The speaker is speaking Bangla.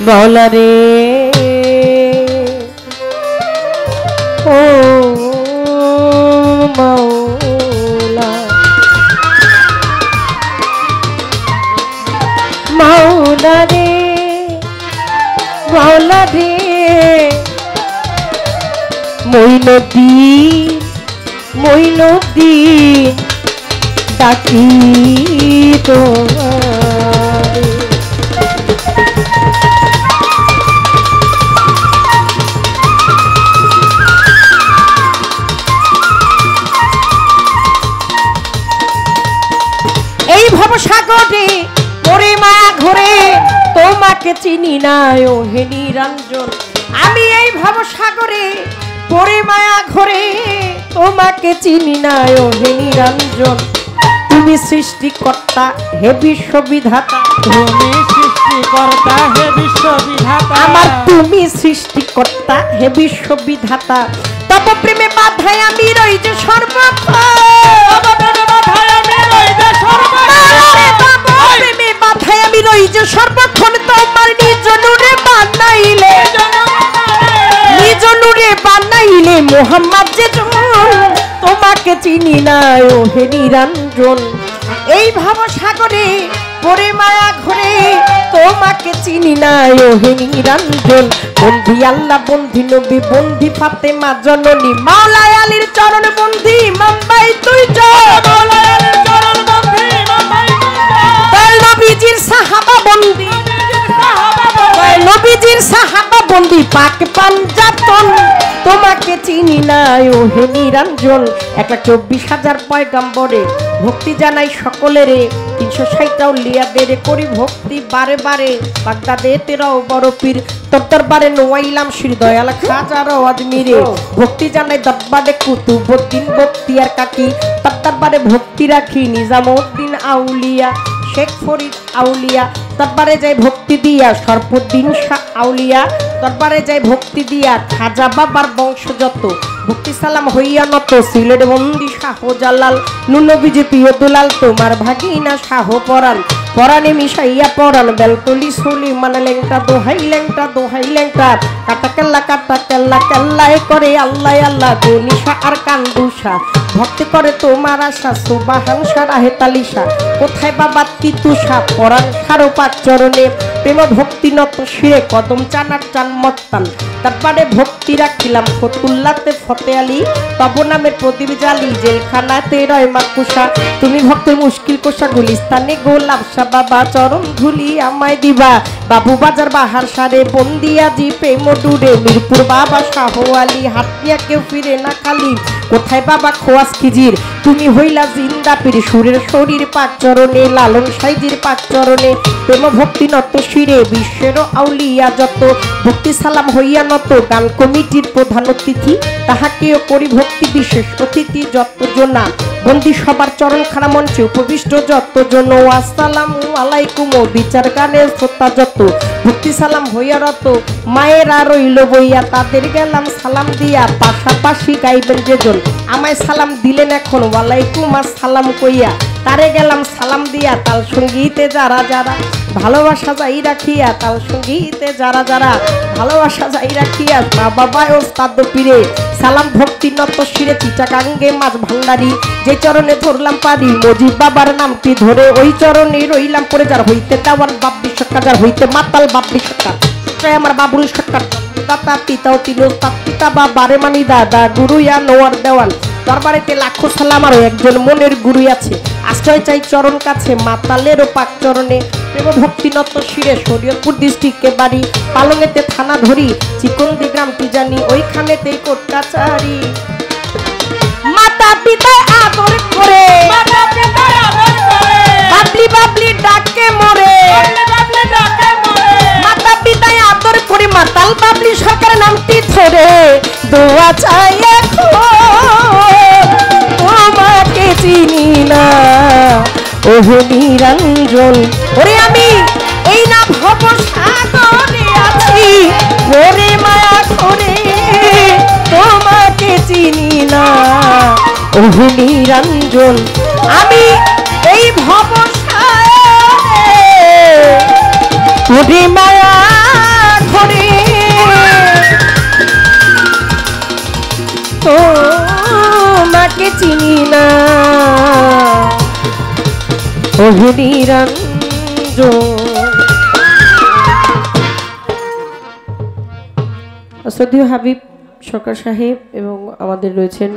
মাওলা রে ও মাওলা মাওলা রে মাওলা রে মইনুদ্দিন ডাকি তোমারে এই ভবসাগরে পড়ে মায়া ঘরে তোমাকে চিনি না ও হে নিরঞ্জন আমি এই ভবসাগরে পড়ে মায়া ঘরে তোমাকে চিনি না ও হে নিরঞ্জন তুমি সৃষ্টিকর্তা হে বিশ্ববিধাতা তুমি সৃষ্টিকর্তা হে বিশ্ববিধাতা আমার তুমি সৃষ্টিকর্তা হে বিশ্ববিধাতা তব প্রেমে বাধায় আমি রই যে সর্বক্ষণ প্রেমে বাধায় আমি রই যে সর্বক্ষণ তোমার নিজ নূরে বানাইলে মোহাম্মদ যে তোমাকে চিনি না ও হে নিরঞ্জন এই ভবসাগরে পড়ে মায়া ঘরে তোমাকে চিনি না ও হে নিরঞ্জন বন্ধি আল্লাহ বন্ধি নবী বন্ধি ফাতেমা জননী মাওলা আলীর চরণ বন্ধি মুম্বাই তুই নবীজির সাহাবা বন্ধি নবীজির সাহাবা বন্ধি পাক পাঞ্জাতন তোমাকে চিনি না ও হে নিরঞ্জন 1,24,000 পয়গম্বরে ভক্তি জানাই সকলেরে 360 আউলিয়াদের করি ভক্তি বারে বারে বাগদাদে তেরাও বড় পীর তোর দরবারে নোয়াইলাম শ্রী দয়াল খাজার আজমিরে ভক্তি জানাই দরবারে কুতুবউদ্দিন বখতিয়ার কাকি তোর দরবারে ভক্তি রাখি নিজামউদ্দিন আউলিয়া শেখ ফরিদ আউলিয়া দরবারে যাই ভক্তি দিয়া সরফুদ্দিন শাহ আউলিয়া দরবারে যাই ভক্তি দিয়া খাজা বাবার বংশ যত ভক্তি সালাম হইয়া নত সিলেট বন্দি শাহ জালাল নুনবীজি প্রিয় দুলাল তোমার ভাগিনা শাহ পরাণ পরাণে মিশাইয়া পরাণ বেলতলি সলি মানে লেংটা দোহাই লেংটা কাটা কেল্লা কেল্লায় করে আল্লাহ আল্লাহ গনিশা আর কান্দুষা ভক্তি করে তোমার আশা সুবাহান সারা হেতালিশা কোথায় বাবা তিতুষা পরাণ সারো পাক চরণে প্রেম ভক্তি নত শিরে কদম চানার চান মত্তান তারপরে ভক্তি রাখিলাম ফতুল্লাতে ফতে আলী তব নামের প্রদীপ জালি জেলখানাতে রয় মাকুসা তুমি ভক্তের মুশকিল কোষা গুলিস্তানে গোলাপ শাহ বাবা চরণ ধুলি আমায় দিবা বাবু বাজার বাহার সারে বন্দিয়াজি প্রেম ডুরে মিরপুর বাবা শাহ আলী হাতিয়া কেউ ফিরে না খালি কোথায় বাবা খোয়াস খিজির তুমি হইলা জিন্দা পীর সুরের শরীর পাক চরণে লালন সাইজির পাক চরণে প্রেম ভক্তি নত শিরে বিশ্বের আউলিয়া যত ভক্তি সালাম হইয়া নত গান কমিটির প্রধান অতিথি তাহাকেও করি ভক্তি বিশেষ অতিথি যতজনা বন্দি সবার চরণ খানা মঞ্চে উপবিষ্ট যতজন আসসালামু আলাইকুম ও বিচার গানের শ্রোতা যত ভক্তি সালাম হইয়া রত মায়েরা রইল বইয়া তাদের গেলাম সালাম দিয়া পাশাপাশি গাইবেন যেজন আমায় সালাম দিলেন এখন ওয়ালাইকুম আসসালাম কইয়া তারে গেলাম সালাম দিয়া তাল সঙ্গীতে যারা যারা ভালোবাসা যাই রাখিয়া তাল সঙ্গীতে যারা যারা ভালোবাসা যাই রাখিয়া মা বাবা ওস্তাদ পীরে সালাম ভক্তি নত শিরে চিটাগাঙ্গে মাছ ভান্ডারি যে চরণে ধরলাম পারি মজিব বাবার নামটি ধরে ওই চরণে রইলাম পরে যার হইতে দেওয়ান বাবলি সরকার যার হইতে মাতাল বাবলি সরকার আমার বাবুল সরকার দাতা পিতাও তিল পিতা বা বারে মানি দাদা গুরুয়া নোয়ার দেওয়ান দরবারেতে লাখো সালাম আরো একজন মনের গুরু আছে আশ্রয় চাই চরণ কাছে মাতালেরও পাক চরণে প্রেম ভক্তি নত শিরে শরীয়তপুর ডিস্ট্রিক্টে বাড়ি পালনেতে থানা ধরি চিকন্দি গ্রামটি জানি ওইখানেতেই কোর্ট কাছারি মাতা পিতায় আদর করে বাবলি বাবলি ডাকে মরে মাতা পিতায় আদর করে মাতাল বাবলি সরকার নামটি ধরে দোয়া চাই তোমাকে চিনি না ও হে নিরঞ্জন ওরে আমি এই না ভবসাগরে আছি ওরে মায়া করে তোমাকে চিনি না ও হে নিরঞ্জন আমি এই ভবসাগরে ওরে মায়া তোমাকে চিনি না ওহে নিরঞ্জন। শ্রদ্ধেয় হাবিব সরকার সাহেব এবং আমাদের রয়েছেন